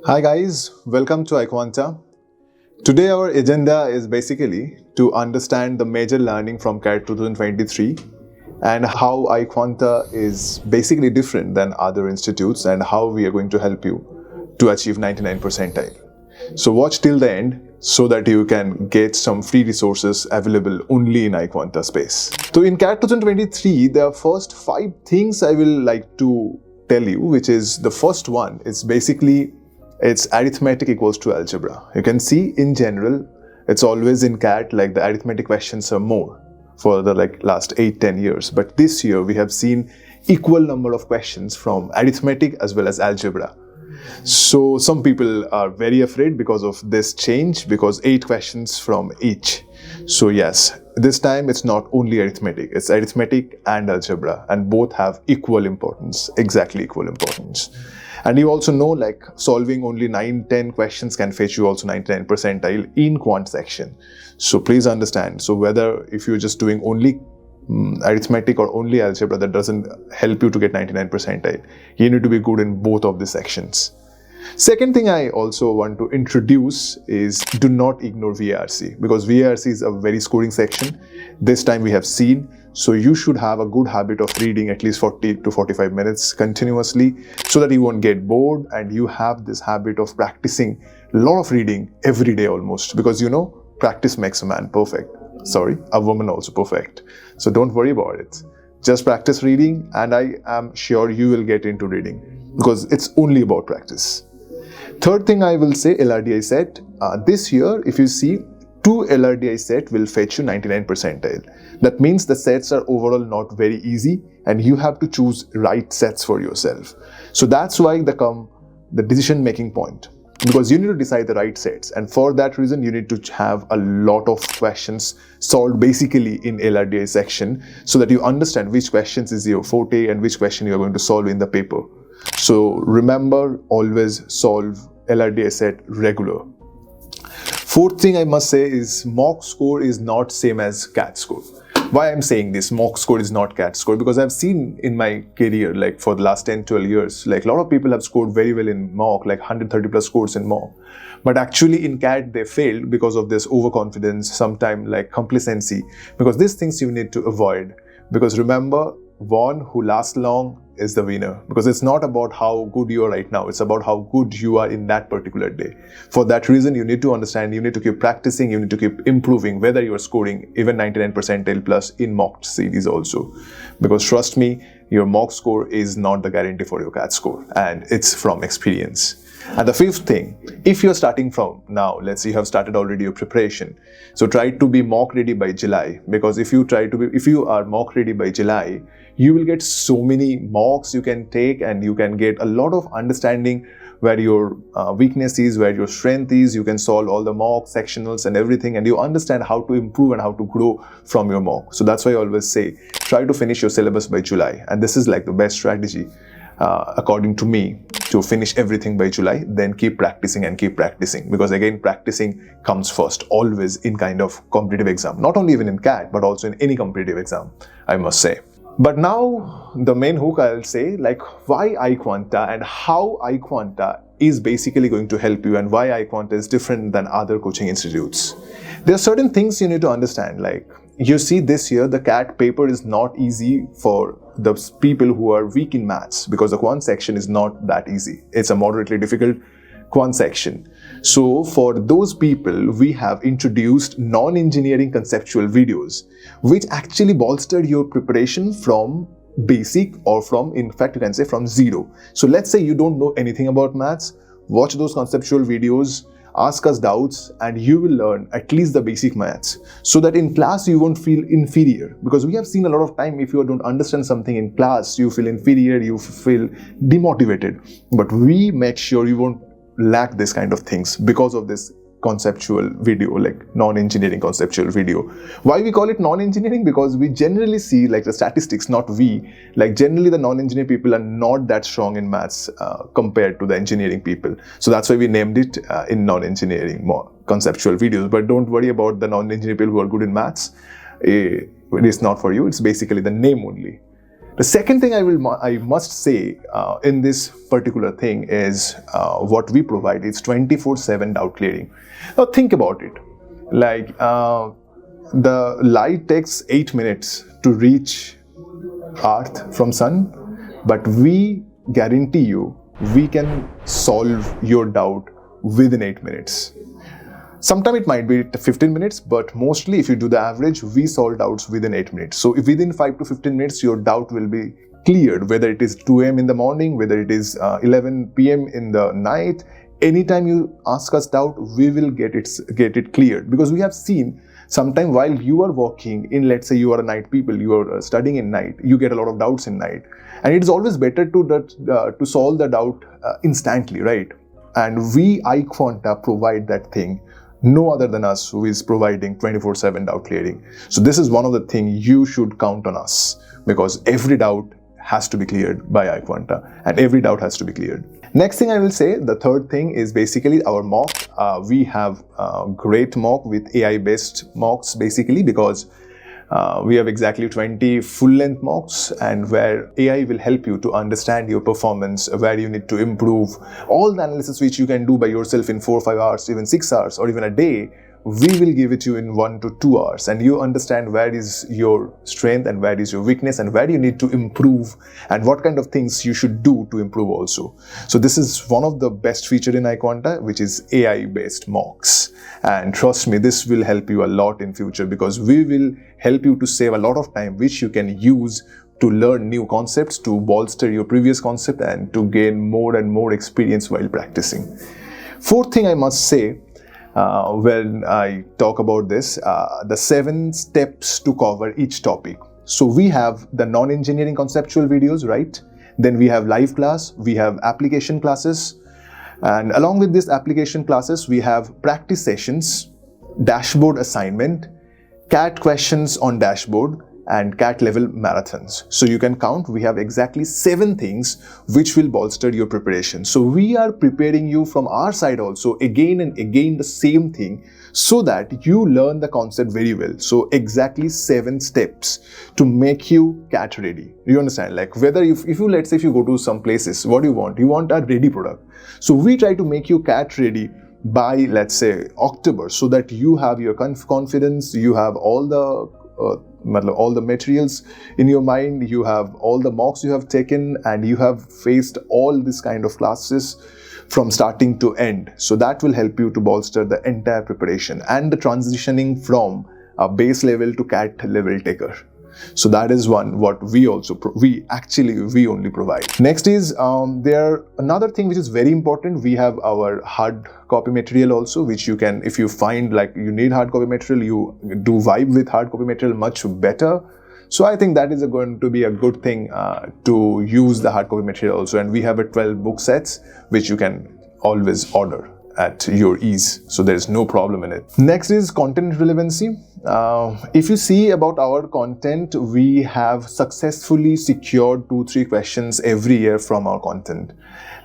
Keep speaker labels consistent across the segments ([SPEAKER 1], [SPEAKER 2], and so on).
[SPEAKER 1] Hi guys, welcome to iQuanta. Today our agenda is basically to understand the major learning from CAT 2023 and how iQuanta is basically different than other institutes and how we are going to help you to achieve 99 percentile. So watch till the end so that you can get some free resources available only in iQuanta space. So in CAT 2023, there are first 5 things I will like to tell you, which is the first one is basically it's arithmetic equals to algebra. You can see in general, it's always in CAT like the arithmetic questions are more for the last 8-10 years. But this year we have seen equal number of questions from arithmetic as well as algebra. So some people are very afraid because of this change because 8 questions from each. So yes, this time it's not only arithmetic, it's arithmetic and algebra and both have equal importance, exactly equal importance. And you also know solving only 9-10 questions can fetch you also 99 percentile in quant section. So please understand. So whether if you're just doing only arithmetic or only algebra, that doesn't help you to get 99 percentile. You need to be good in both of the sections. Second thing I also want to introduce is do not ignore VARC because VARC is a very scoring section. This time we have seen. So you should have a good habit of reading at least 40 to 45 minutes continuously so that you won't get bored and you have this habit of practicing a lot of reading every day almost because practice makes a man perfect. Sorry, a woman also perfect. So don't worry about it. Just practice reading and I am sure you will get into reading because it's only about practice. Third thing I will say, LRDI set. This year, if you see, 2 LRDI set will fetch you 99 percentile. That means the sets are overall not very easy and you have to choose right sets for yourself. So that's why the decision making point. Because you need to decide the right sets and for that reason you need to have a lot of questions solved basically in LRDI section so that you understand which questions is your forte and which question you are going to solve in the paper. So remember, always solve LRDI set regular. Fourth thing I must say is mock score is not same as CAT score. Why I'm saying this, mock score is not CAT score, because I've seen in my career, for the last 10-12 years, a lot of people have scored very well in mock, 130 plus scores in mock. But actually in CAT, they failed because of this overconfidence, sometimes complacency, because these things you need to avoid. Because remember, one who lasts long is the winner, because it's not about how good you are right now, it's about how good you are in that particular day. For that reason, you need to understand, you need to keep practicing, you need to keep improving, whether you are scoring even 99 percentile plus in mock series also. Because trust me, your mock score is not the guarantee for your CAT score, and it's from experience. And the fifth thing, if you're starting from now, let's say you have started already your preparation, so try to be mock ready by July, because if you are mock ready by July, you will get so many mocks you can take and you can get a lot of understanding where your weakness is, where your strength is. You can solve all the mock sectionals and everything, and you understand how to improve and how to grow from your mock. So that's why I always say, try to finish your syllabus by July. And this is the best strategy, according to me, to finish everything by July, then keep practicing and keep practicing. Because again, practicing comes first, always in kind of competitive exam. Not only even in CAT, but also in any competitive exam, I must say. But now, the main hook I'll say, why iQuanta and how iQuanta is basically going to help you and why iQuanta is different than other coaching institutes. There are certain things you need to understand. You see this year, the CAT paper is not easy for the people who are weak in maths because the quant section is not that easy. It's a moderately difficult quant section. So for those people, we have introduced non-engineering conceptual videos, which actually bolstered your preparation from basic or in fact, you can say from zero. So let's say you don't know anything about maths, watch those conceptual videos, ask us doubts, and you will learn at least the basic maths so that in class you won't feel inferior. Because we have seen a lot of time, if you don't understand something in class, you feel inferior, you feel demotivated. But we make sure you won't lack this kind of things because of this conceptual video, non-engineering conceptual video. Why we call it non-engineering? Because we generally see the statistics, not we, generally the non-engineering people are not that strong in maths compared to the engineering people. So that's why we named it in non-engineering more conceptual videos. But don't worry about the non-engineering people who are good in maths. It is not for you. It's basically the name only. The second thing I must say in this particular thing is what we provide is 24/7 doubt clearing. Now think about it. Like the light takes 8 minutes to reach Earth from sun, but we guarantee you we can solve your doubt within 8 minutes. Sometimes it might be 15 minutes, but mostly if you do the average, we solve doubts within 8 minutes. So if within 5 to 15 minutes, your doubt will be cleared, whether it is 2 a.m. in the morning, whether it is 11 p.m. in the night. Anytime you ask us doubt, we will get it cleared, because we have seen sometime while you are working in, let's say you are a night people, you are studying in night, you get a lot of doubts in night, and it is always better to solve the doubt instantly, right? And we iQuanta provide that thing. No other than us who is providing 24/7 doubt clearing. So this is one of the things you should count on us, because every doubt has to be cleared by iQuanta, and every doubt has to be cleared. Next thing I will say, the third thing is basically our mock. We have great mock with AI-based mocks, basically, because we have exactly 20 full-length mocks, and where AI will help you to understand your performance, where you need to improve. All the analysis which you can do by yourself in 4 or 5 hours, even 6 hours, or even a day, we will give it to you in 1 to 2 hours, and you understand where is your strength and where is your weakness and where you need to improve and what kind of things you should do to improve also. So this is one of the best feature in iQuanta, which is AI-based mocks. And trust me, this will help you a lot in future, because we will help you to save a lot of time, which you can use to learn new concepts, to bolster your previous concept, and to gain more and more experience while practicing. Fourth thing I must say, when I talk about this, the 7 steps to cover each topic. So we have the non-engineering conceptual videos, right? Then we have live class, we have application classes, and along with these application classes, we have practice sessions, dashboard assignment, CAT questions on dashboard, and CAT level marathons. So you can count, we have exactly 7 things which will bolster your preparation. So we are preparing you from our side also again and again the same thing, so that you learn the concept very well. So exactly 7 steps to make you CAT ready. You understand? Like whether if you let's say if you go to some places, what do you want? You want a ready product. So we try to make you CAT ready by, let's say, October, so that you have your confidence, you have all the materials in your mind, you have all the mocks you have taken, and you have faced all this kind of classes from starting to end. So that will help you to bolster the entire preparation and the transitioning from a base level to CAT level taker. So that is one what we only provide. Next is another thing which is very important. We have our hard copy material also, which you can, if you find like you need hard copy material, you do vibe with hard copy material much better. So I think that is going to be a good thing to use the hard copy material also. And we have a 12 book sets which you can always order at your ease, so there is no problem in it. Next is content relevancy. If you see about our content, we have successfully secured 2-3 questions every year from our content,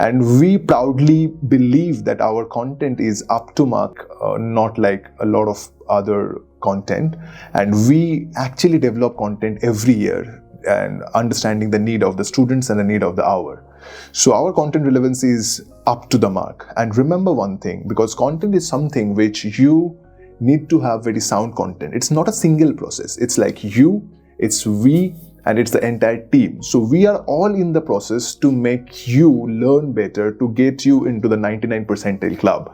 [SPEAKER 1] and we proudly believe that our content is up to mark, not like a lot of other content. And we actually develop content every year and understanding the need of the students and the need of the hour. So our content relevancy is up to the mark. And remember one thing, because content is something which you need to have very sound content. It's not a single process. It's like you, it's we, and it's the entire team. So we are all in the process to make you learn better, to get you into the 99 percentile club.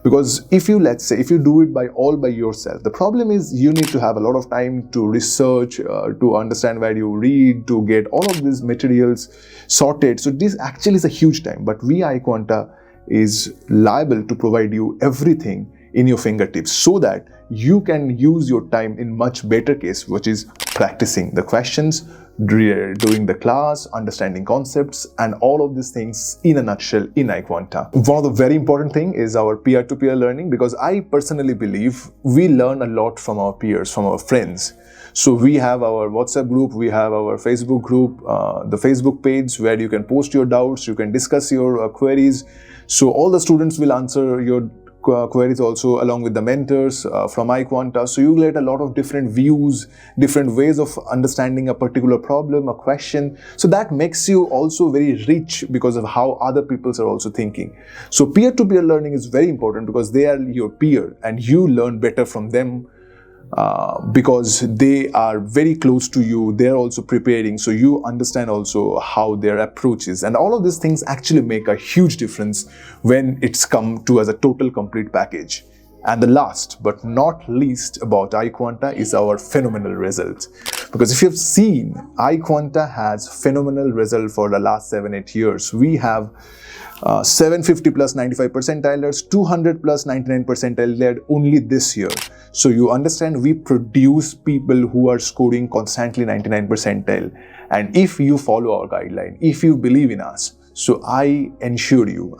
[SPEAKER 1] Because if you, let's say, if you do it all by yourself, the problem is you need to have a lot of time to research, to understand where you read, to get all of these materials sorted. So this actually is a huge time, but we iQuanta is liable to provide you everything in your fingertips, so that you can use your time in much better case, which is practicing the questions, doing the class, understanding concepts, and all of these things in a nutshell in iQuanta. One of the very important thing is our peer-to-peer learning, because I personally believe we learn a lot from our peers, from our friends. So we have our WhatsApp group, we have our Facebook group, the Facebook page where you can post your doubts, you can discuss your queries. So all the students will answer your queries also along with the mentors from iQuanta. So you get a lot of different views, different ways of understanding a particular problem, a question. So that makes you also very rich because of how other people are also thinking. So peer-to-peer learning is very important because they are your peer and you learn better from them. Because they are very close to you, they're also preparing, so you understand also how their approach is, and all of these things actually make a huge difference when it's come to as a total complete package. And the last but not least about iQuanta is our phenomenal result, because if you've seen, iQuanta has phenomenal result for the last 7-8 years. We have 750 plus 95 percentiles, 200 plus 99 percentile only this year. So you understand, we produce people who are scoring constantly 99 percentile. And if you follow our guideline, if you believe in us, so I ensure you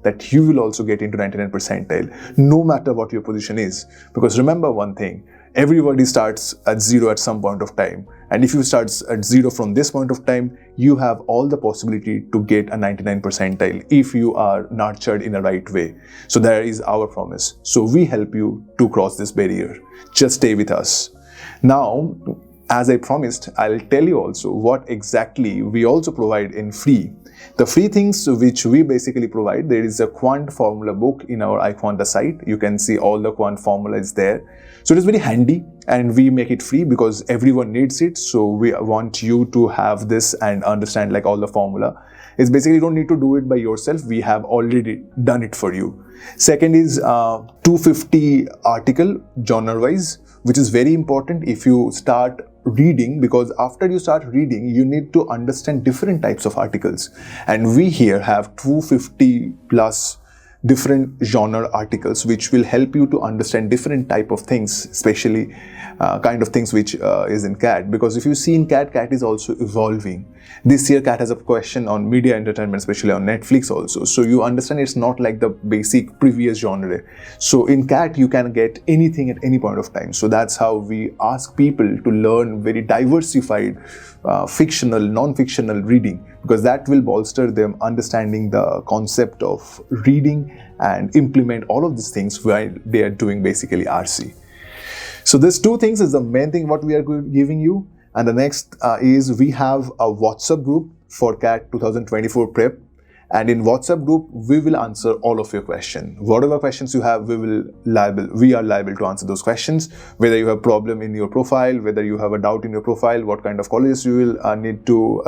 [SPEAKER 1] that you will also get into 99 percentile, no matter what your position is. Because remember one thing, everybody starts at 0 at some point of time. And if you start at 0 from this point of time, you have all the possibility to get a 99 percentile if you are nurtured in a right way. So there is our promise. So we help you to cross this barrier. Just stay with us. Now, as I promised, I'll tell you also what exactly we also provide in free. The free things which we basically provide, there is a quant formula book in our iQuanta site. You can see all the quant formulas there. So it is very handy and we make it free because everyone needs it. So we want you to have this and understand like all the formula. It's basically, you don't need to do it by yourself. We have already done it for you. Second is 250 article genre wise, which is very important if you start reading, because after you start reading, you need to understand different types of articles. And we here have 250 plus different genre articles which will help you to understand different type of things, especially kind of things which is in CAT. Because if you see in CAT is also evolving. This year CAT has a question on media entertainment, especially on Netflix also. So you understand it's not like the basic previous genre. So in CAT you can get anything at any point of time. So that's how we ask people to learn very diversified fictional, non-fictional reading, because that will bolster them understanding the concept of reading and implement all of these things while they are doing basically RC. So these two things is the main thing what we are giving you. And the next is we have a WhatsApp group for CAT 2024 prep. And in WhatsApp group, we will answer all of your questions. Whatever questions you have, we are liable to answer those questions. Whether you have problem in your profile, whether you have a doubt in your profile, what kind of colleges you will need to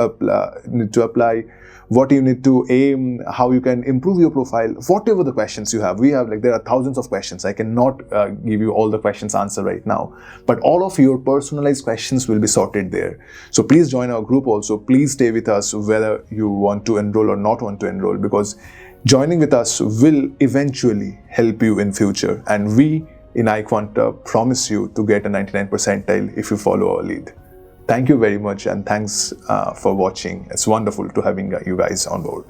[SPEAKER 1] apply, what you need to aim, how you can improve your profile, whatever the questions you have. There are thousands of questions. I cannot give you all the questions answer right now, but all of your personalized questions will be sorted there. So please join our group also. Please stay with us whether you want to enroll or not want to enroll, because joining with us will eventually help you in future. And we in iQuanta promise you to get a 99 percentile if you follow our lead. Thank you very much and thanks for watching. It's wonderful to having you guys on board.